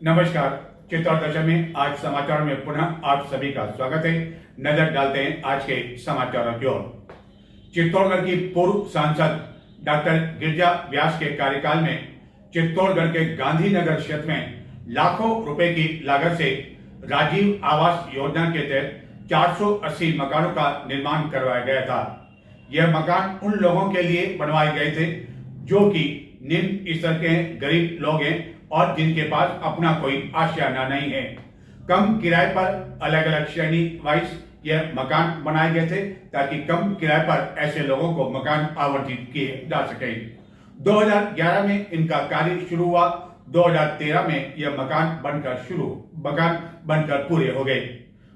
नमस्कार। चित्तौड़ दशा में आज समाचार में पुनः आप सभी का स्वागत है। नजर डालते हैं आज के समाचारों की ओर। चित्तौड़गढ़ की पूर्व सांसद डॉक्टर गिरिजा व्यास के कार्यकाल में चित्तौड़गढ़ के गांधीनगर क्षेत्र में लाखों रुपए की लागत से राजीव आवास योजना के तहत 480 मकानों का निर्माण करवाया गया था। यह मकान उन लोगों के लिए बनवाए गए थे जो कि निम्न स्तर के गरीब लोग हैं और जिनके पास अपना कोई आशियाना नहीं है। कम किराए पर अलग अलग श्रेणी वाइज यह मकान बनाए गए थे ताकि कम किराए पर ऐसे लोगों को मकान आवंटित किए जा सके। 2011 में इनका कार्य शुरू हुआ। 2013 में यह मकान बनकर पूरे हो गए।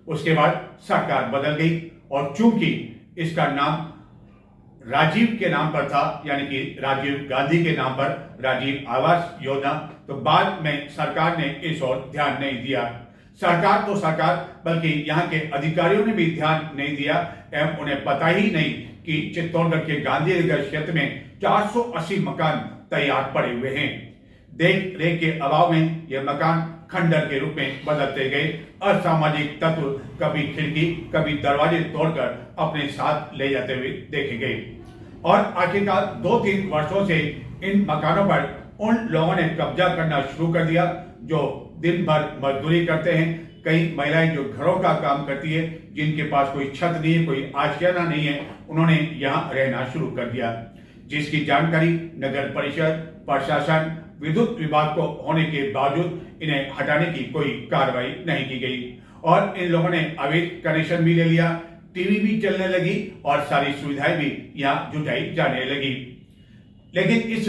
उसके बाद सरकार बदल गई और चूंकि इसका नाम राजीव के नाम पर था, यानी कि राजीव गांधी के नाम पर राजीव आवास योजना, तो बाद में सरकार ने इस ओर ध्यान नहीं दिया। सरकार बल्कि यहाँ के अधिकारियों ने भी ध्यान नहीं दिया एवं उन्हें पता ही नहीं कि चित्तौड़गढ़ के गांधीनगर क्षेत्र में 480 मकान तैयार पड़े हुए हैं। देख रेख के अभाव में यह मकान खंडर के रूप में बदलते गए। असामाजिक तत्व कभी खिड़की कभी दरवाजे तोड़कर अपने साथ ले जाते हुए देखे गए और आखिरकार 2-3 वर्षों से इन मकानों पर उन लोगों ने कब्जा करना शुरू कर दिया जो दिन भर मजदूरी करते हैं। कई महिलाएं जो घरों का काम करती है, जिनके पास कोई छत नहीं है, कोई आशियाना नहीं है, उन्होंने यहाँ रहना शुरू कर दिया, जिसकी जानकारी नगर परिषद, प्रशासन, विद्युत विभाग को होने के बावजूद इन्हें हटाने की कोई कार्रवाई नहीं की गई और इन लोगों ने अवैध कनेक्शन भी ले लिया, टीवी भी चलने लगी और सारी सुविधाएं भी यहाँ जुटाई जाने लगी। लेकिन इस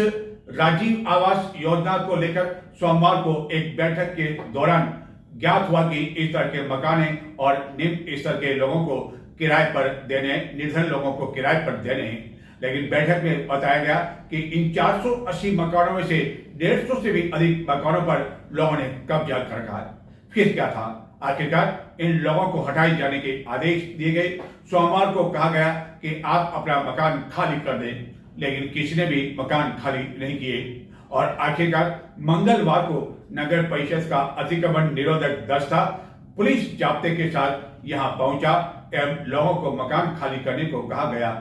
राजीव आवास योजना को लेकर सोमवार को एक बैठक के दौरान ज्ञात हुआ कि इस तरह के मकान हैं और निम्न स्तर के लोगों को किराए पर देने, निर्धन लोगों को किराए पर देने हैं। लेकिन बैठक में बताया गया कि इन 480 मकानों में से 150 से भी अधिक मकानों पर लोगों ने कब्जा कर रखा है। फिर क्या था? आखिरकार इन लोगों को हटाए जाने के आदेश दिए गए। सोमवार को कहा गया कि आप अपना मकान खाली कर दें, लेकिन किसी ने भी मकान खाली नहीं किए और आखिरकार मंगलवार को नगर परिषद का अतिक्रमण निरोधक दस्ता पुलिस जाब्ते के साथ यहां पहुंचा एवं लोगों को मकान खाली करने को कहा गया।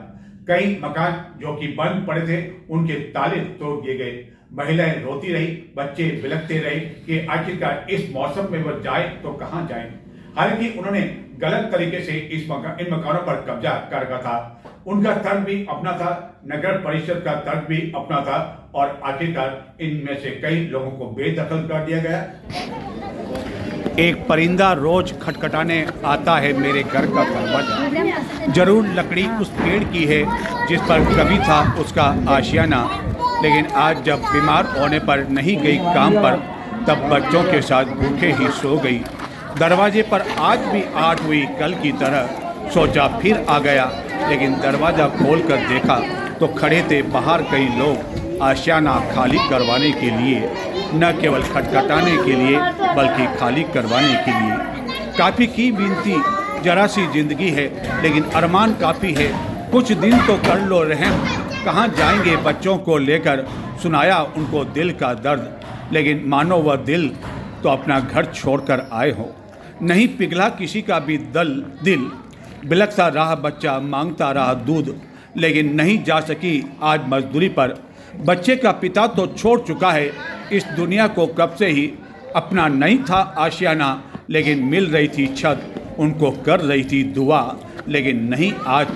कई मकान जो कि बंद पड़े थे उनके ताले तोड़ दिए गए। महिलाएं रोती रही, बच्चे बिलखते रहे कि आखिरकार इस मौसम में वह जाए तो कहां जाए। हालांकि उन्होंने गलत तरीके से इन मकानों पर कब्जा कर रखा था। उनका तर्क भी अपना था, नगर परिषद का तर्क भी अपना था और आखिरकार इनमें से कई लोगों को बेदखल कर दिया गया। एक परिंदा रोज खटखटाने आता है मेरे घर का दरवाजा। जरूर लकड़ी उस पेड़ की है जिस पर कभी था उसका आशियाना, लेकिन आज जब बीमार होने पर नहीं गई काम पर, तब बच्चों के साथ भूखे ही सो गई। दरवाजे पर आज भी आट हुई कल की तरह। सोचा फिर आ गया, लेकिन दरवाज़ा खोलकर देखा तो खड़े थे बाहर कई लोग आशियाना खाली करवाने के लिए, न केवल खटखटाने के लिए बल्कि खाली करवाने के लिए। काफ़ी की विनती, जरा सी जिंदगी है लेकिन अरमान काफ़ी है, कुछ दिन तो कर लो रहम। कहाँ जाएंगे बच्चों को लेकर, सुनाया उनको दिल का दर्द, लेकिन मानो वह दिल तो अपना घर छोड़कर आए हो। नहीं पिघला किसी का भी दिल, बिलखता रहा बच्चा, मांगता रहा दूध, लेकिन नहीं जा सकी आज मजदूरी पर। बच्चे का पिता तो छोड़ चुका है इस दुनिया को कब से ही। अपना नहीं था आशियाना लेकिन मिल रही थी छत, उनको कर रही थी दुआ, लेकिन नहीं आज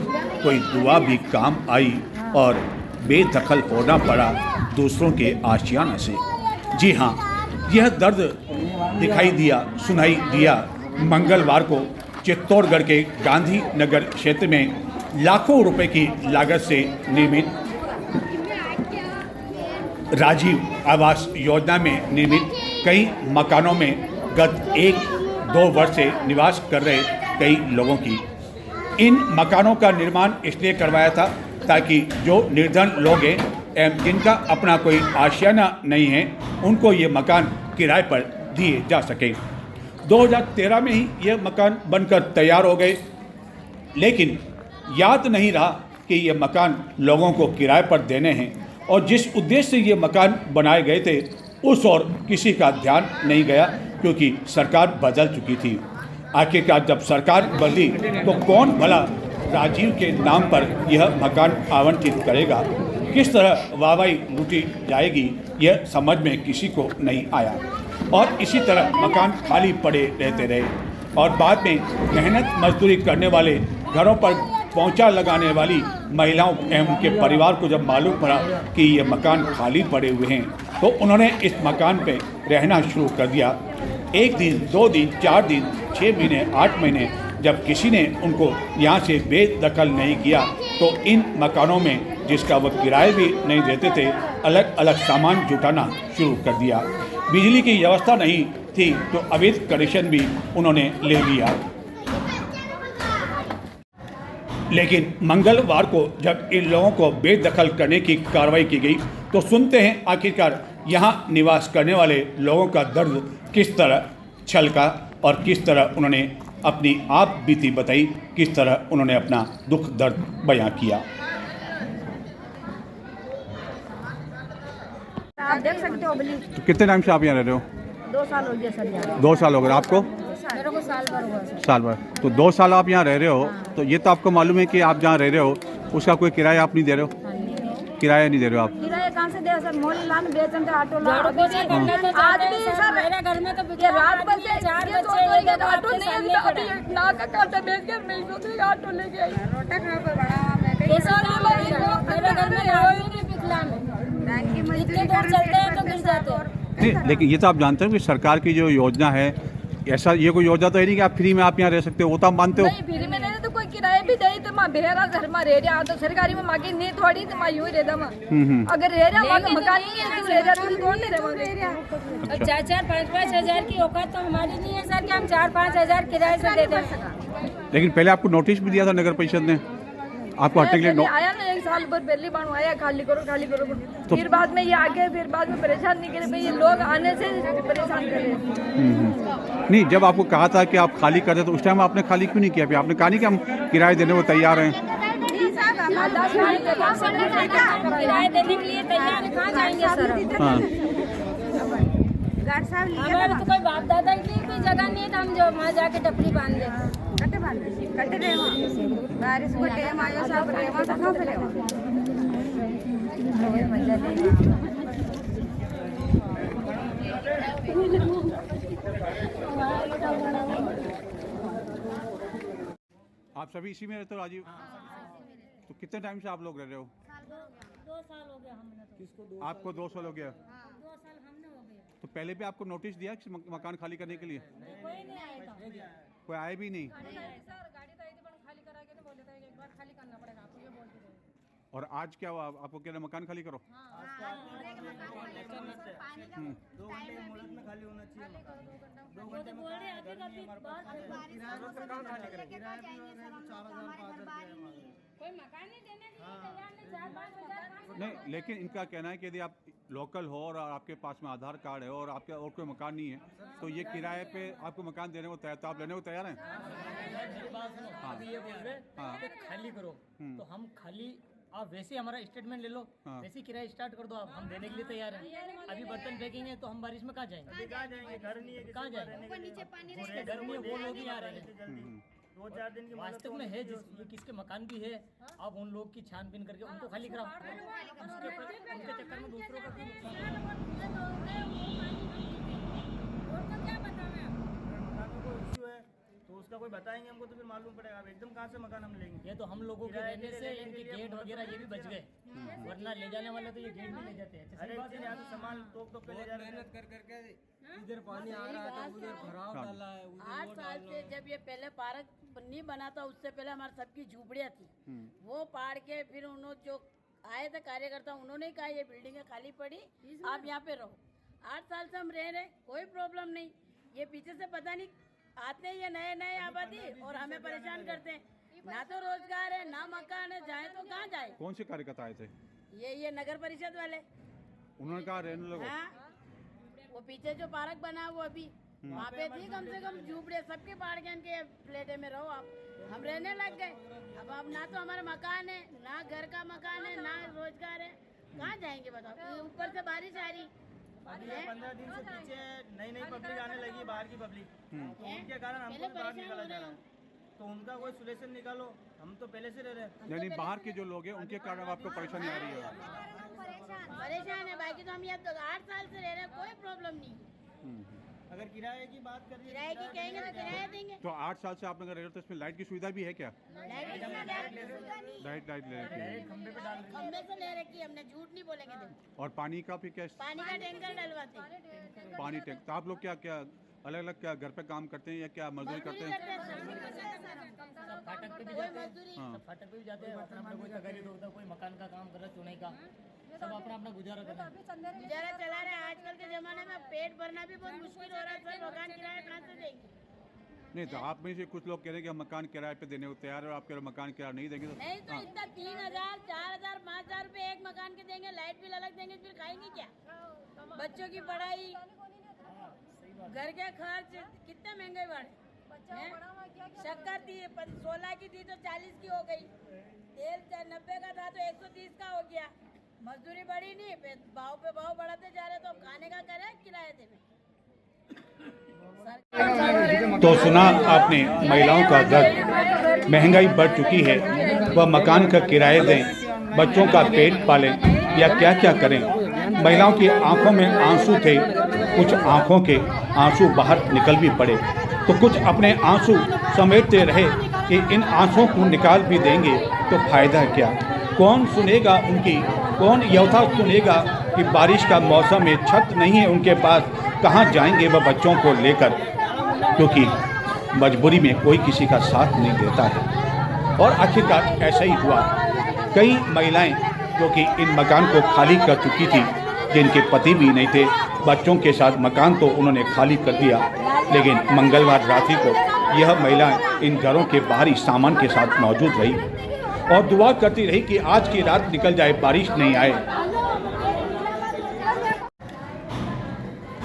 कोई दुआ भी काम आई और बेदखल होना पड़ा दूसरों के आशियाना से। जी हाँ, यह दर्द दिखाई दिया, सुनाई दिया मंगलवार को चित्तौड़गढ़ के गांधीनगर क्षेत्र में लाखों रुपए की लागत से निर्मित राजीव आवास योजना में निर्मित कई मकानों में गत 1-2 वर्ष से निवास कर रहे कई लोगों की इन मकानों का निर्माण इसलिए करवाया था ताकि जो निर्धन लोग हैं एवं जिनका अपना कोई आशियाना नहीं है, उनको ये मकान किराए पर दिए जा सके। 2013 में ही ये मकान बनकर तैयार हो गए, लेकिन याद नहीं रहा कि ये मकान लोगों को किराए पर देने हैं और जिस उद्देश्य से ये मकान बनाए गए थे उस ओर किसी का ध्यान नहीं गया क्योंकि सरकार बदल चुकी थी। आखिरकार जब सरकार बदली तो कौन भला राजीव के नाम पर यह मकान आवंटित करेगा, किस तरह वाहवाही लूटी जाएगी, यह समझ में किसी को नहीं आया और इसी तरह मकान खाली पड़े रहते रहे। और बाद में मेहनत मजदूरी करने वाले, घरों पर पोंछा लगाने वाली महिलाओं एवं उनके परिवार को जब मालूम पड़ा कि ये मकान खाली पड़े हुए हैं तो उन्होंने इस मकान पे रहना शुरू कर दिया। 1 दिन, 2 दिन, 4 दिन, 6 महीने, 8 महीने जब किसी ने उनको यहाँ से बेदखल नहीं किया तो इन मकानों में, जिसका वो किराए भी नहीं देते थे, अलग अलग सामान जुटाना शुरू कर दिया। बिजली की व्यवस्था नहीं थी तो अवैध कनेक्शन भी उन्होंने ले लिया। लेकिन मंगलवार को जब इन लोगों को बेदखल करने की कार्रवाई की गई तो सुनते हैं आखिरकार यहाँ निवास करने वाले लोगों का दर्द किस तरह छलका और किस तरह उन्होंने अपनी आप बीती बताई, किस तरह उन्होंने अपना दुख दर्द बयां किया। आप देख सकते हो बली। तो कितने टाइम से आप यहाँ रह रहे हो? 2 साल हो गया सर यहाँ। 2 साल हो गए आपको? मेरे को साल भर हुआ सर। साल भर। तो 2 साल आप यहाँ रह रहे हो, तो ये तो आपको मालूम है कि आप जहाँ रह रहे हो उसका कोई किराया आप नहीं दे रहे हो? किराया नहीं दे रहे हो आप? किराया कहाँ से दे सर? मोल लान बेचन थे ऑटो ला। आज भी सर मेरे घर में तो ये रात बज गए 4 बजे ऑटो नहीं है, अभी ना का काटा बेच के मैं तो ऑटो लेके आई। रोटा खा पर बड़ा मैं मेरे घर में रात की पिछला में बैंक की मजदूरी कर चलते हैं तो गिर जाते हैं। नहीं, लेकिन ये तो आप जानते हो कि सरकार की जो योजना है, ऐसा ये कोई योजना तो है नहीं कि आप फ्री में आप यहाँ रह सकते हो, वो तो आप मानते हो? नहीं, फ्री में नहीं तो कोई किराया भी दे तो मां बेहरा घर में रह रहा तो सरकारी में मांगे नहीं थोड़ी तो मां यूं ही रहता मां। अगर रह रहा मां मकान नहीं है तो रह रहा तो कौन नहीं रहेगा? और 4-4, 5-5 हजार की औकात तो हमारी नहीं है सर कि हम 4-5 हजार किराए से दे दें। लेकिन पहले आपको नोटिस भी दिया था नगर परिषद ने आपको हटने के लिए? आया ना 1 साल पर पहली बार आया, खाली करो खाली करो। फिर बाद में ये आगे, फिर बाद में परेशान नहीं करे भाई, ये लोग आने से परेशान कर रहे हैं। नहीं, जब आपको कहा था कि आप खाली कर दे तो उस टाइम आपने खाली क्यों नहीं किया? फिर आपने कहा नहीं कि हम किराए देने को तैयार हैं? किराए देने के लिए तैयार है, कहाँ जाएंगे सर? हाँ, हमारे तो कोई बाप दादा की कोई जगह नहीं है तो हम जो वहाँ जाके टपरी बांध दें। कटे रहे बारिश को टाइम आयो सब रहे तो कहाँ पे रहे? आप सभी इसी में रहते हो राजीव? तो कितने टाइम से आप लोग रह रहे हो? 2 साल हो गया हमने तो। आपको 2 साल हो गया? 2 साल हमने हो गया। तो पहले भी आपको नोटिस दिया कि मकान खाली करने के लिए? कोई नहीं आएगा। कोई आए भी नहीं? गाड़ी तो आई थी पर खाली करा के तो बोले थे एक बार खाली करना पड़ेगा आपको, ये बोलते थे। और आज क्या हुआ? आपको कह रहे मकान खाली करो? वो तो बोल रहे अभी कोई मकान नहीं देने के लिए तैयार नहीं, 4-5 हजार। नहीं, लेकिन इनका कहना है कि यदि आप लोकल हो और आपके पास में आधार कार्ड है और आपका और कोई मकान नहीं है तो ये किराए पे आपको मकान देने को तैयार, तो आप लेने को तैयार हैं? अभी ये बोल रहे कि खाली करो तो हम खाली, आप वैसे हमारा स्टेटमेंट ले लो, वैसे किराया स्टार्ट कर दो, आप हम देने के लिए तैयार हैं। अभी बर्तन फेंकेंगे तो हम बारिश में कहाँ जाएंगे? घर नहीं है, कहाँ जाएंगे? घर में वो लोग ही आ रहे हैं। 2-4 दिन की वास्तव में है ये किसके मकान भी है, आप उन लोग की छानबीन करके उनको खाली कराओ। उनके चक्कर में दूसरों का क्यों नुकसान? मकानों को इश्यू है तो उसका कोई बताएंगे हमको तो फिर मालूम पड़ेगा। अब एकदम कहाँ से मकान हम लेंगे? ये तो हम लोगों के रहने से इनके गेट वगैरह ये भी बच गए, वरना ले जाने वाले तो ये गेट भी ले जाते हैं। अरे यहाँ से सामान टोक पे ले जा रहे हैं, करके इधर पानी आ रहा है तो उधर भराव डाला है। 8 साल से जब ये पहले पार्क नहीं बना था उससे पहले हमारी सबकी झूपड़ियाँ थी, वो पाड़ के फिर उन्होंने जो आए थे कार्यकर्ता उन्होंने कहा ये बिल्डिंगें खाली पड़ी, आप यहाँ पे रहो। 8 साल से हम रह रहे, कोई प्रॉब्लम नहीं। ये पीछे से पता नहीं आते हैं ये नए नए आबादी और हमें परेशान करते हैं। ना तो रोजगार है ना मकान है, जाए तो कहाँ जाए? कौन से कार्यकर्ता आए थे? ये नगर परिषद वाले। उन्होंने कहा रहने लगो? हाँ, वो पीछे जो पार्क बना वो अभी वहाँ पे थी, कम से कम झूपड़े सबके पाड़ के इनके फ्लैटे में रहो आप। हम रहने लग गए, अब ना तो हमारा मकान है, ना घर का मकान है, ना रोजगार है, कहाँ जाएंगे बताओ? ऊपर से बारिश आ रही, अभी ये 15 दिन से पीछे नई पब्लिक आने लगी, बाहर की पब्लिक, तो उनके कारण हमको बाहर निकाला जा रहा है। तो उनका कोई सोल्यूशन निकालो, हम तो पहले से रह रहे हैं। यानी बाहर के जो लोग हैं उनके कारण आपको परेशानी आ रही है? परेशान है, बाकी तो हम यहाँ तो 8 साल से रह रहे हैं, कोई प्रॉब्लम नहीं। अगर किराए की बात करें, किराए की कहेंगे तो किराया देंगे। तो 8 साल से आप अगर रह रहे हो तो इसमें लाइट की सुविधा भी है क्या? लाइट ले रखी है। खंबे से ले रखी है हमने, झूठ नहीं बोलेंगे। देखो और पानी का भी क्या? पानी का टैंकर डलवाते हैं। पानी टैंक। तो आप लोग क्या क्या अलग अलग क्या घर पे काम करते हैं या क्या मजदूरी करते हैं? फाटक पे भी जाते हैं, सब फाटक पे भी जाते हैं, अपना कोई तगारी होता है, कोई मकान का काम कर रहा है, चुनाई का, सब अपना गुजारा कर रहे हैं। गुजारा चला रहे हैं। आजकल के जमाने में पेट भरना भी बहुत मुश्किल हो रहा है, सर मकान किराया कहाँ से देंगे? नहीं, तो आप में से कुछ लोग कह रहे हैं कि हम मकान किराए पे देने को तैयार है और आप कह रहे हो मकान किराया नहीं देंगे। नहीं तो इतना 3000, 4000, 5000 रुपए एक मकान के देंगे, लाइट बिल अलग देंगे, फिर खाएंगे क्या? बच्चों की पढ़ाई, घर के खर्च कितने महंगे बढ़े। शक्कर थी 16 की थी तो 40 की हो गई, तेल 90 का था तो 130 का हो गया। मजदूरी बढ़ी नहीं, भाव पे भाव बढ़ाते जा रहे, तो अब खाने का करें किराए देने। तो सुना आपने, महिलाओं का दर्द। महंगाई बढ़ चुकी है, वह मकान का किराया दें, बच्चों का पेट पालें या क्या क्या करें। महिलाओं की आंखों में आंसू थे, कुछ आंखों के आंसू बाहर निकल भी पड़े, तो कुछ अपने आंसू समेटते रहे कि इन आंसुओं को निकाल भी देंगे तो फायदा क्या। कौन सुनेगा उनकी, कौन योद्धा सुनेगा कि बारिश का मौसम है, छत नहीं है उनके पास, कहाँ जाएंगे वह बच्चों को लेकर, क्योंकि मजबूरी में कोई किसी का साथ नहीं देता है। और आखिरकार ऐसा ही हुआ। कई महिलाएं जो कि इन मकान को खाली कर चुकी थी, जिनके पति भी नहीं थे, बच्चों के साथ मकान तो उन्होंने खाली कर दिया, लेकिन मंगलवार रात्रि को यह महिलाएं इन घरों के बाहरी सामान के साथ मौजूद रही और दुआ करती रही कि आज की रात निकल जाए, बारिश नहीं आए।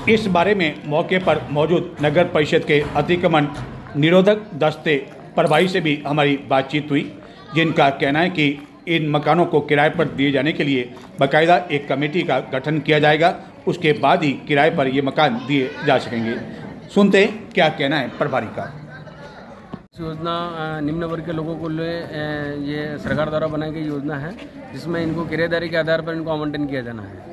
इस बारे में मौके पर मौजूद नगर परिषद के अतिक्रमण निरोधक दस्ते प्रभारी से भी हमारी बातचीत हुई, जिनका कहना है कि इन मकानों को किराए पर दिए जाने के लिए बाकायदा एक कमेटी का गठन किया जाएगा, उसके बाद ही किराए पर ये मकान दिए जा सकेंगे। सुनते हैं क्या कहना है प्रभारी का। योजना निम्न वर्ग के लोगों को लिए ये सरकार द्वारा बनाई गई योजना है, जिसमें इनको किराएदारी के आधार पर इनको आवंटन किया जाना है।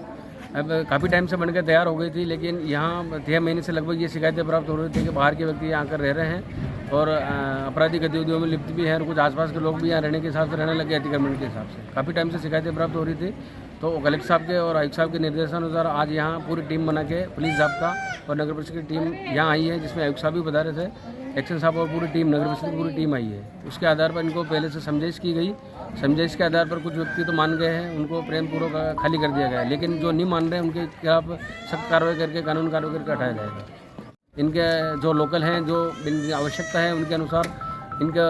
अब काफ़ी टाइम से बनकर तैयार हो गई थी, लेकिन यहाँ 6 महीने से लगभग ये शिकायतें प्राप्त हो रही थी कि बाहर के व्यक्ति यहाँ आकर रह रहे हैं और आपराधिक गतिविधियों में लिप्त भी हैं, और कुछ आसपास के लोग भी यहाँ रहने के हिसाब से रहने लगे अतिक्रमण के हिसाब से। काफ़ी टाइम से शिकायतें प्राप्त हो रही थी, तो कलेक्टर साहब के और आयुक्त साहब के निर्देशानुसार आज यहाँ पूरी टीम बना के पुलिस ज़ाब्ता और नगर परिषद की टीम यहाँ आई है, जिसमें आयुक्त साहब भी बता रहे थे, एक्शन साहब और पूरी टीम, नगर परिषद की पूरी टीम आई है। उसके आधार पर इनको पहले से समझाइश की गई, समझाइश के आधार पर कुछ व्यक्ति तो मान गए हैं, उनको प्रेमपूर्वक खाली कर दिया गया है, लेकिन जो नहीं मान रहे हैं उनके खिलाफ सख्त कार्रवाई करके कानून कार्रवाई करके हटाया जाएगा। इनके जो लोकल हैं, जो आवश्यकता है उनके अनुसार इनका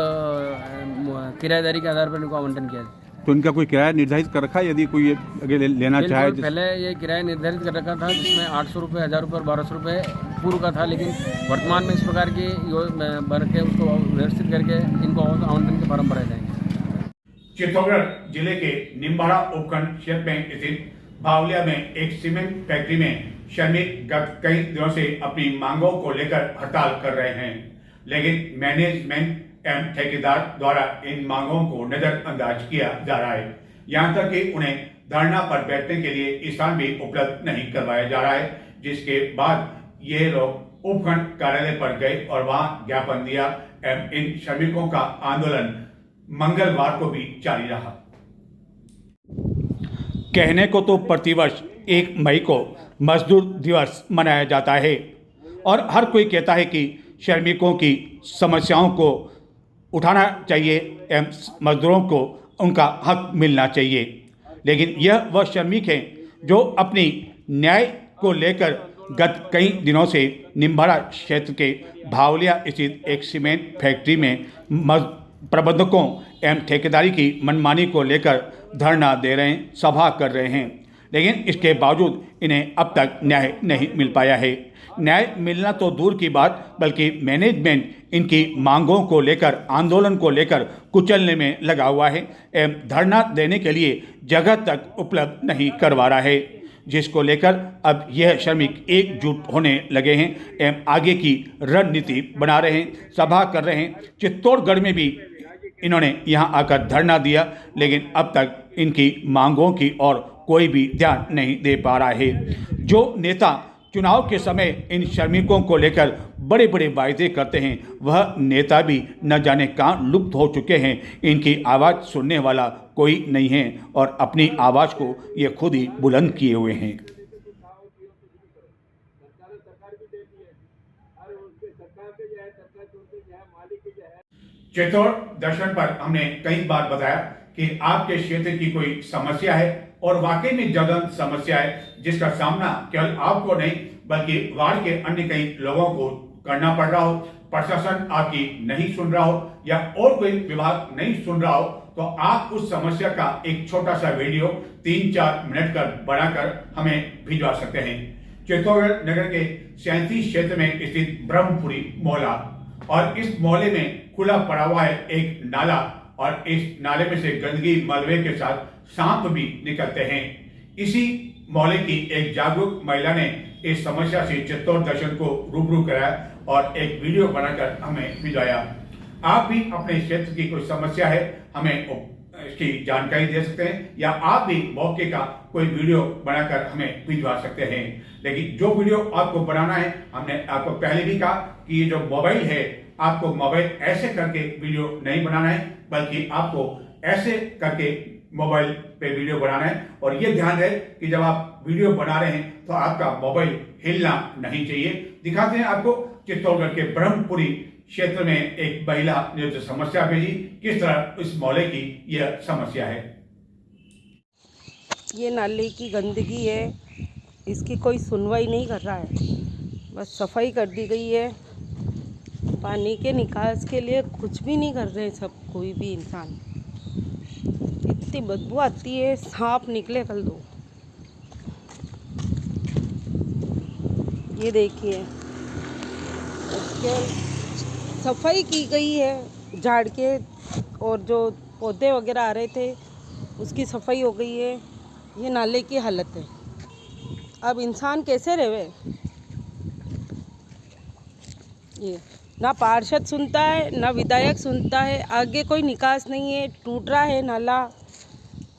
किराएदारी के आधार पर इनको आवंटन किया जाए। तो इनका कोई किराया निर्धारित कर रखा है, यदि कोई अगर लेना चाहे? पहले ये किराया निर्धारित कर रखा था, जिसमें 800 रुपये, 1000 रुपये और 1200 रुपये पूर्व का था, लेकिन वर्तमान में इस प्रकार की भर के उसको व्यवस्थित करके इनको आवंटन के फॉर्म भराए जाएंगे। चित्तौड़गढ़ जिले के निम्बाड़ा उपखंड क्षेत्र में स्थित भावलिया में एक सीमेंट फैक्ट्री में श्रमिक गत कई दिनों से अपनी मांगों को लेकर हड़ताल कर रहे हैं, लेकिन मैनेजमेंट एवं ठेकेदार द्वारा इन मांगों को नजरअंदाज किया जा रहा है। यहाँ तक कि उन्हें धरना पर बैठने के लिए स्थान भी उपलब्ध नहीं करवाया जा रहा है, जिसके बाद ये लोग उपखंड कार्यालय पर गए और वहां ज्ञापन दिया एवं इन श्रमिकों का आंदोलन मंगलवार को भी जारी रहा। कहने को तो प्रतिवर्ष 1 मई को मजदूर दिवस मनाया जाता है और हर कोई कहता है कि श्रमिकों की समस्याओं को उठाना चाहिए एवं मजदूरों को उनका हक मिलना चाहिए, लेकिन यह वह श्रमिक हैं जो अपनी न्याय को लेकर गत कई दिनों से निम्बाड़ा क्षेत्र के भावलिया स्थित एक सीमेंट फैक्ट्री में प्रबंधकों एवं ठेकेदारी की मनमानी को लेकर धरना दे रहे हैं, सभा कर रहे हैं, लेकिन इसके बावजूद इन्हें अब तक न्याय नहीं मिल पाया है। न्याय मिलना तो दूर की बात, बल्कि मैनेजमेंट इनकी मांगों को लेकर, आंदोलन को लेकर कुचलने में लगा हुआ है एवं धरना देने के लिए जगह तक उपलब्ध नहीं करवा रहा है। जिसको लेकर अब यह श्रमिक एकजुट होने लगे हैं एवं आगे की रणनीति बना रहे हैं, सभा कर रहे हैं। चित्तौड़गढ़ में भी इन्होंने यहां आकर धरना दिया, लेकिन अब तक इनकी मांगों की ओर कोई भी ध्यान नहीं दे पा रहा है। जो नेता चुनाव के समय इन श्रमिकों को लेकर बड़े बड़े वायदे करते हैं, वह नेता भी न जाने कहाँ लुप्त हो चुके हैं। इनकी आवाज़ सुनने वाला कोई नहीं है और अपनी आवाज़ को ये खुद ही बुलंद किए हुए हैं। चित्तौड़ दर्शन पर हमने कई बार बताया कि आपके क्षेत्र की कोई समस्या है और वाकई में ज्वलंत समस्या है, जिसका सामना केवल आपको नहीं बल्कि वार्ड के अन्य कई लोगों को करना पड़ रहा हो, प्रशासन आपकी नहीं सुन रहा हो या और कोई विभाग नहीं सुन रहा हो, तो आप उस समस्या का एक छोटा सा वीडियो 3-4 मिनट का बनाकर हमें भिजवा सकते हैं। चित्तौड़गढ़ नगर के 37 क्षेत्र में स्थित ब्रह्मपुरी मोहल्ला, और इस मोहल्ले में खुला पड़ा हुआ है एक नाला और इस नाले में से गंदगी मलबे के साथ सांप भी निकलते हैं। इसी मोहल्ले की एक जागरूक महिला ने इस समस्या से चित्तौड़ दर्शन को रूबरू कराया और एक वीडियो बनाकर हमें भिजवाया। आप भी अपने क्षेत्र की कोई समस्या है, हमें इसकी जानकारी दे सकते हैं या आप भी मौके का कोई वीडियो बनाकर हमें भिजवा सकते हैं। लेकिन जो वीडियो आपको बनाना है, हमने आपको पहले भी कहा कि ये जो मोबाइल है, आपको मोबाइल ऐसे करके वीडियो नहीं बनाना है, बल्कि आपको ऐसे करके मोबाइल पे वीडियो बनाना है। और ये ध्यान रहे कि जब आप वीडियो बना रहे हैं तो आपका मोबाइल हिलना नहीं चाहिए। दिखाते हैं आपको चित्तौड़गढ़ के ब्रह्मपुरी क्षेत्र में एक महिला ने जो समस्या भेजी, किस तरह इस मोहल्ले की यह समस्या है। ये नाले की गंदगी है, इसकी कोई सुनवाई नहीं कर रहा है, बस सफाई कर दी गई है। पानी के निकास के लिए कुछ भी नहीं कर रहे सब, कोई भी इंसान। इतनी बदबू आती है, सांप निकले कल दो। ये देखिए, सफाई की गई है झाड़ के, और जो पौधे वगैरह आ रहे थे उसकी सफाई हो गई है। ये नाले की हालत है, अब इंसान कैसे रहे। ये ना पार्षद सुनता है ना विधायक सुनता है, आगे कोई निकास नहीं है, टूट रहा है नाला,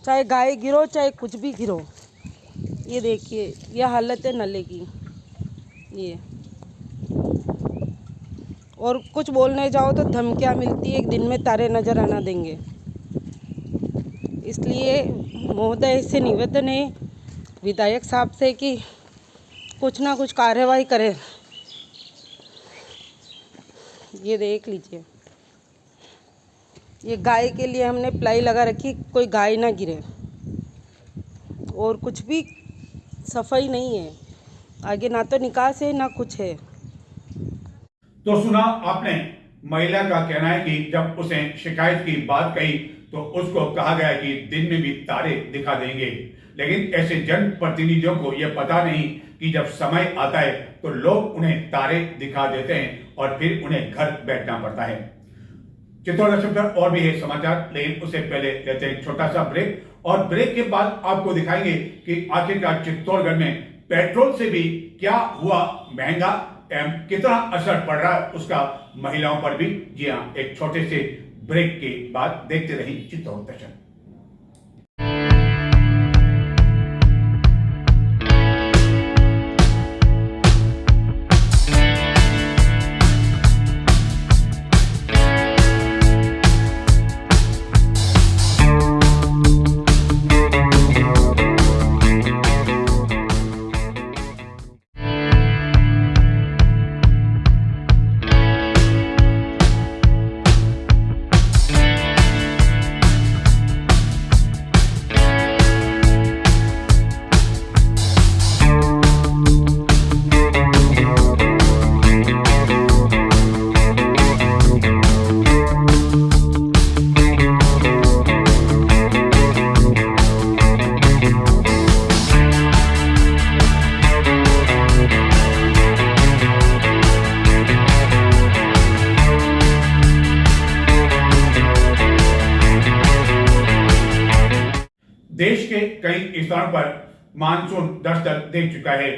चाहे गाय गिरो चाहे कुछ भी गिरो। ये देखिए, ये हालत है नाले की। ये और कुछ बोलने जाओ तो धमकियाँ मिलती है, एक दिन में तारे नजर आना देंगे। इसलिए महोदय से निवेदन है विधायक साहब से कि कुछ ना कुछ कार्यवाही करें। ये देख लीजिए, ये गाय के लिए हमने प्लाई लगा रखी, कोई गाय ना गिरे, और कुछ भी सफाई नहीं है, आगे ना तो निकास है ना कुछ है। तो सुना आपने, महिला का कहना है कि जब उसे शिकायत की बात कही तो उसको कहा गया कि दिन में भी तारे दिखा देंगे, लेकिन ऐसे जनप्रतिनिधियों को यह पता नहीं कि जब समय आता है तो लोग उन्हें तारे दिखा देते हैं और फिर उन्हें घर बैठना पड़ता है। चित्तौड़ दर्शन पर और भी है समाचार, लेकिन उससे पहले लेते हैं छोटा सा ब्रेक, और ब्रेक के बाद आपको दिखाएंगे कि आखिरकार चित्तौड़गढ़ में पेट्रोल से भी क्या हुआ महंगा एवं कितना असर पड़ रहा है उसका महिलाओं पर भी। जी हाँ, एक छोटे से ब्रेक के बाद देखते रहिए चित्तौड़ दर्शन। देश के कई स्थानों पर मानसून दस्तक दे चुका है।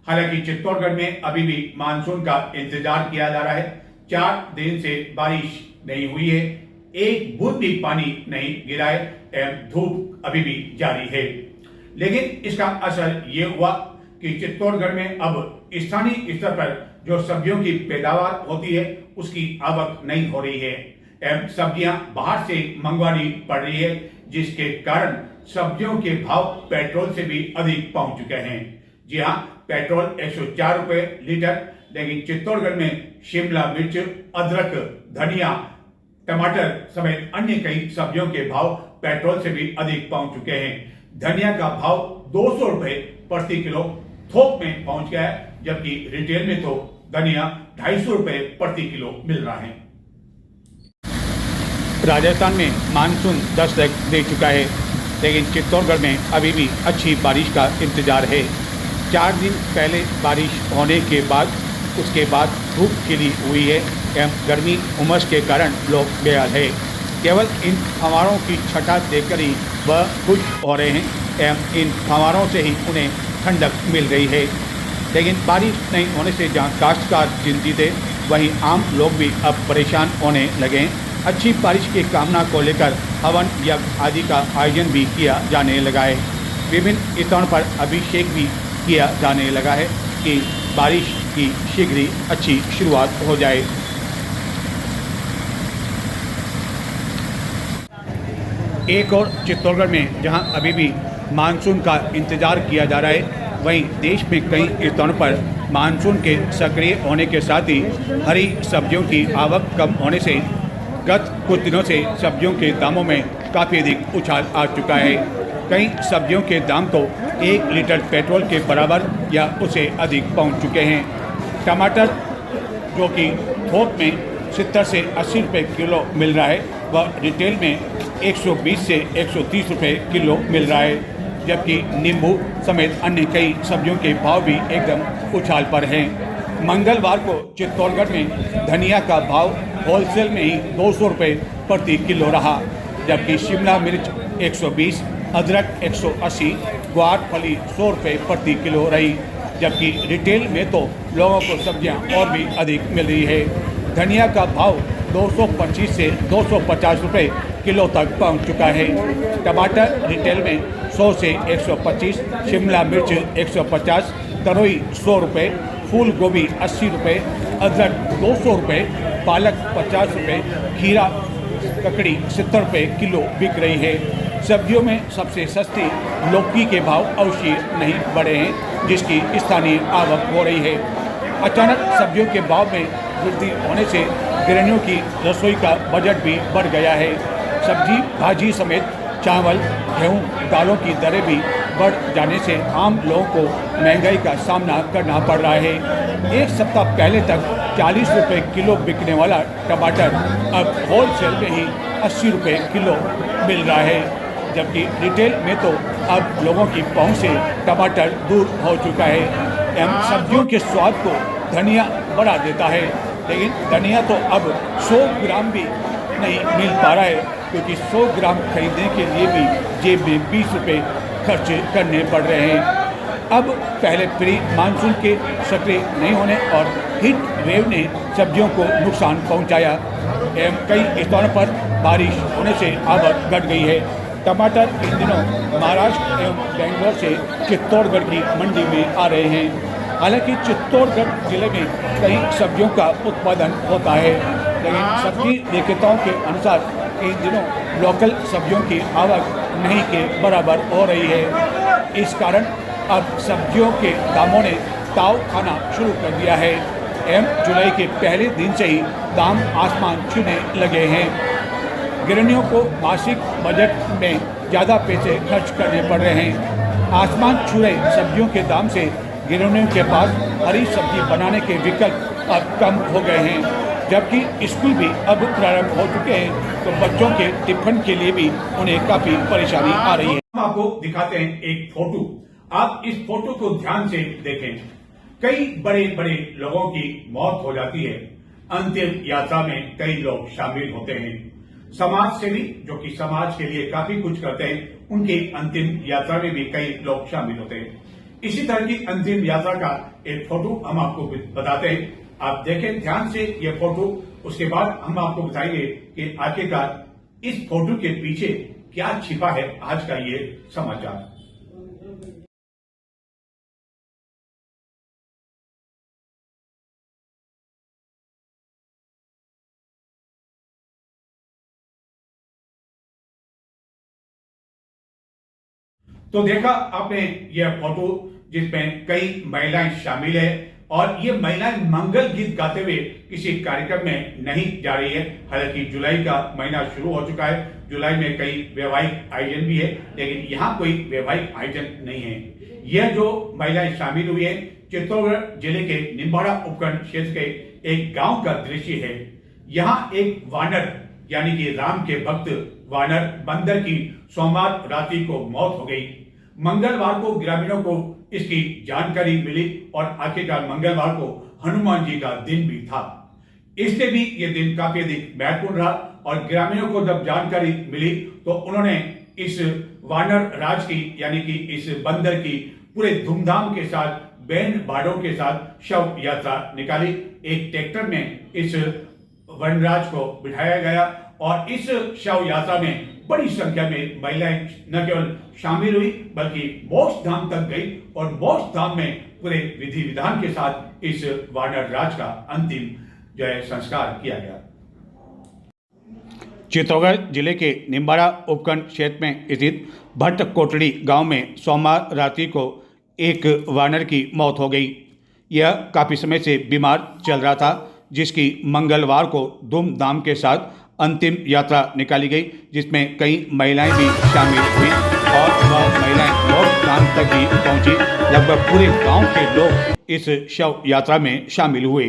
हालांकि चित्तौड़गढ़ में अभी भी मानसून का इंतजार किया जा रहा है। 4 दिन से बारिश नहीं हुई है, एक बूंद भी पानी नहीं गिरा है एवं धूप अभी भी जारी है। लेकिन इसका असर ये हुआ कि चित्तौड़गढ़ में अब स्थानीय स्तर पर जो सब्जियों की पैदावार होती है उसकी आवक नहीं हो रही है एवं सब्जियां बाहर से मंगवानी पड़ रही है, जिसके कारण सब्जियों के भाव पेट्रोल से भी अधिक पहुंच चुके हैं। जी हां, पेट्रोल 104 रुपए लीटर, लेकिन चित्तौड़गढ़ में शिमला मिर्च, अदरक, धनिया, टमाटर समेत अन्य कई सब्जियों के भाव पेट्रोल से भी अधिक पहुंच चुके हैं। धनिया का भाव 200 रुपए प्रति किलो थोक में पहुंच गया है, जबकि रिटेल में तो धनिया 250 रुपए प्रति किलो मिल रहा है। राजस्थान में मानसून दस्तक दे चुका है, लेकिन चित्तौड़गढ़ में अभी भी अच्छी बारिश का इंतजार है। 4 दिन पहले बारिश होने के बाद उसके बाद धूप खिली हुई है एवं गर्मी उमस के कारण लोग बेहाल है। केवल इन फव्वारों की छटा देखकर ही वह खुश हो रहे हैं एवं इन फव्वारों से ही उन्हें ठंडक मिल रही है। लेकिन बारिश नहीं होने से जहां काश्तकार चिंतित है, वहीं आम लोग भी अब परेशान होने लगे हैं। अच्छी बारिश की कामना को लेकर हवन यज्ञ आदि का आयोजन भी किया जाने लगा है। विभिन्न स्थानों पर अभिषेक भी किया जाने लगा है कि बारिश की शीघ्र ही अच्छी शुरुआत हो जाए। एक और चित्तौड़गढ़ में जहां अभी भी मानसून का इंतजार किया जा रहा है, वहीं देश में कई स्थानों पर मानसून के सक्रिय होने के साथ ही हरी सब्जियों की आवक कम होने से गत कुछ दिनों से सब्जियों के दामों में काफ़ी अधिक उछाल आ चुका है। कई सब्जियों के दाम तो 1 लीटर पेट्रोल के बराबर या उससे अधिक पहुंच चुके हैं। टमाटर जो कि थोक में 70 से 80 रुपये किलो मिल रहा है, वह रिटेल में 120 से 130 रुपये किलो मिल रहा है, जबकि नींबू समेत अन्य कई सब्जियों के भाव भी एकदम उछाल पर हैं। मंगलवार को चित्तौड़गढ़ में धनिया का भाव होलसेल में ही 200 रुपये प्रति किलो रहा, जबकि शिमला मिर्च 120, अदरक 180, ग्वार फली 100 रुपये प्रति किलो रही, जबकि रिटेल में तो लोगों को सब्जियां और भी अधिक मिल रही है। धनिया का भाव 225 से 250 रुपये किलो तक पहुंच चुका है। टमाटर रिटेल में 100 से 125, शिमला मिर्च 150, तरोई 100 रुपये, फूल गोभी 80 रुपये, अदरक 200 रुपये, पालक 50 रुपये, खीरा ककड़ी 70 रुपये किलो बिक रही है। सब्जियों में सबसे सस्ती लौकी के भाव अवश्य नहीं बढ़े हैं, जिसकी स्थानीय आवक हो रही है। अचानक सब्जियों के भाव में वृद्धि होने से गृहिणियों की रसोई का बजट भी बढ़ गया है। सब्जी भाजी समेत चावल, गेहूं, दालों की दरें भी बढ़ जाने से आम लोगों को महंगाई का सामना करना पड़ रहा है। एक सप्ताह पहले तक 40 रुपये किलो बिकने वाला टमाटर अब होलसेल में ही 80 रुपये किलो मिल रहा है, जबकि रिटेल में तो अब लोगों की पहुंच से टमाटर दूर हो चुका है। एवं सब्जियों के स्वाद को धनिया बढ़ा देता है, लेकिन धनिया तो अब 100 ग्राम भी नहीं मिल पा रहा है, क्योंकि 100 ग्राम खरीदने के लिए भी जेब में 20 रुपये खर्च करने पड़ रहे हैं। अब पहले प्री मानसून के सक्रिय नहीं होने और हीट वेव ने सब्जियों को नुकसान पहुंचाया एवं कई स्थानों पर बारिश होने से आवक घट गई है। टमाटर इन दिनों महाराष्ट्र एवं बेंगलोर से चित्तौड़गढ़ की मंडी में आ रहे हैं। हालांकि चित्तौड़गढ़ जिले में कई सब्जियों का उत्पादन होता है, लेकिन सब्जी विक्रेताओं के अनुसार इन दिनों लोकल सब्जियों की आवक नहीं के बराबर हो रही है। इस कारण अब सब्जियों के दामों ने ताव खाना शुरू कर दिया है एवं जुलाई के पहले दिन से ही दाम आसमान छूने लगे हैं। गृहिणियों को मासिक बजट में ज़्यादा पैसे खर्च करने पड़ रहे हैं। आसमान छू रहे सब्जियों के दाम से गृहिणियों के पास हरी सब्जी बनाने के विकल्प अब कम हो गए हैं, जबकि स्कूल भी अब प्रारंभ हो चुके हैं, तो बच्चों के टिफिन के लिए भी उन्हें काफ़ी परेशानी आ रही है। हम आपको दिखाते हैं एक फोटो, आप इस फोटो को ध्यान से देखें। कई बड़े बड़े लोगों की मौत हो जाती है, अंतिम यात्रा में कई लोग शामिल होते हैं। समाज सेवी जो कि समाज के लिए काफी कुछ करते हैं, उनकी अंतिम यात्रा में भी कई लोग शामिल होते हैं। इसी तरह की अंतिम यात्रा का एक फोटो हम आपको बताते हैं, आप देखें ध्यान से ये फोटो। उसके बाद हम आपको बताएंगे कि आखिरकार इस फोटो के पीछे क्या छिपा है आज का ये समाचार। तो देखा आपने यह फोटो जिसमें कई महिलाएं शामिल है और ये महिलाएं मंगल गीत गाते हुए किसी कार्यक्रम में नहीं जा रही है। हालांकि जुलाई का महीना शुरू हो चुका है, जुलाई में कई वैवाहिक आयोजन भी है, लेकिन यहाँ कोई वैवाहिक आयोजन नहीं है। यह जो महिलाएं शामिल हुई है चित्तौड़गढ़ जिले के निम्बाड़ा उपखंड क्षेत्र के एक गांव का दृश्य है। यहाँ एक वानर यानी कि राम के भक्त वानर बंदर की सोमवार रात्रि को मौत हो गई। मंगलवार को ग्रामीणों को इसकी जानकारी मिली और आखिरकार मंगलवार को हनुमान जी का दिन भी था, इसलिए भी ये दिन काफी अधिक महत्वपूर्ण रहा। और ग्रामीणों को जब जानकारी मिली तो उन्होंने इस वानर राज की यानी कि इस बंदर की पूरे धूमधाम के साथ बैंड बाड़ों के साथ शव यात्रा निकाली। एक ट्रैक्टर में इस वनराज को बिठाया गया और इस शव यात्रा में बड़ी संख्या में महिलाएं न केवल शामिल हुई बल्कि मोक्ष धाम तक गई और मोक्ष धाम में पूरे विधि विधान के साथ इस वानर राज का अंतिम जो है संस्कार किया गया। चित्तौड़गढ़ जिले के निम्बाड़ा उपखंड क्षेत्र में स्थित भट्ट कोटड़ी गांव में सोमवार रात्रि को एक वानर की मौत हो गई। यह काफ़ी समय से बीमार चल रहा था, जिसकी मंगलवार को धूमधाम के साथ अंतिम यात्रा निकाली गई, जिसमें कई महिलाएं भी शामिल हुई और वह महिलाएं मोक्ष धाम तक भी पहुंची। लगभग पूरे गांव के लोग इस शव यात्रा में शामिल हुए।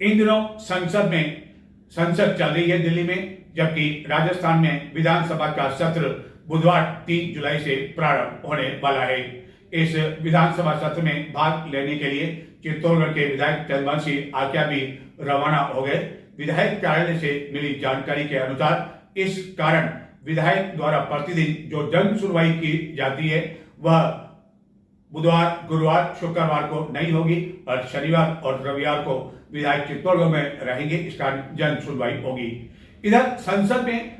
इन दिनों संसद चल रही है दिल्ली में, जबकि राजस्थान में विधानसभा का सत्र बुधवार 3 जुलाई से प्रारंभ होने वाला है। इस विधानसभा सत्र में भाग लेने के लिए चित्तौड़गढ़ के विधायक चंद्रवंशी आक्या भी रवाना हो गए। विधायक कार्यालय से मिली जानकारी के अनुसार इस कारण विधायक द्वारा प्रतिदिन जो जन सुनवाई की जाती है वह बुधवार, गुरुवार, शुक्रवार को नहीं होगी और शनिवार और रविवार को विधायक चित्तौड़गढ़ में रहेंगे। इस कारण जन सुनवाई होगी। इधर संसद में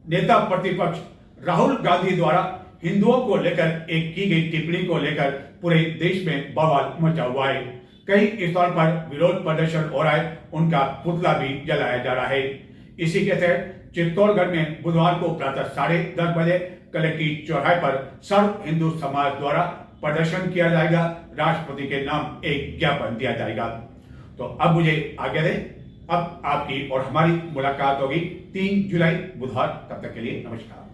नेता प्रतिपक्ष राहुल गांधी द्वारा हिंदुओं को लेकर एक की गई टिप्पणी को लेकर पूरे देश में बवाल मचा हुआ है। कई स्थानों पर विरोध प्रदर्शन हो रहा है, उनका पुतला भी जलाया जा रहा है। इसी के तहत चित्तौड़गढ़ में बुधवार को प्रातः 10:30 बजे कलेक्ट्रेट चौराहे पर सर्व हिंदू समाज द्वारा प्रदर्शन किया जाएगा। राष्ट्रपति के नाम एक ज्ञापन दिया जाएगा। तो अब मुझे आज्ञा दें, अब आपकी और हमारी मुलाकात होगी 3 जुलाई बुधवार। तब तक के लिए नमस्कार।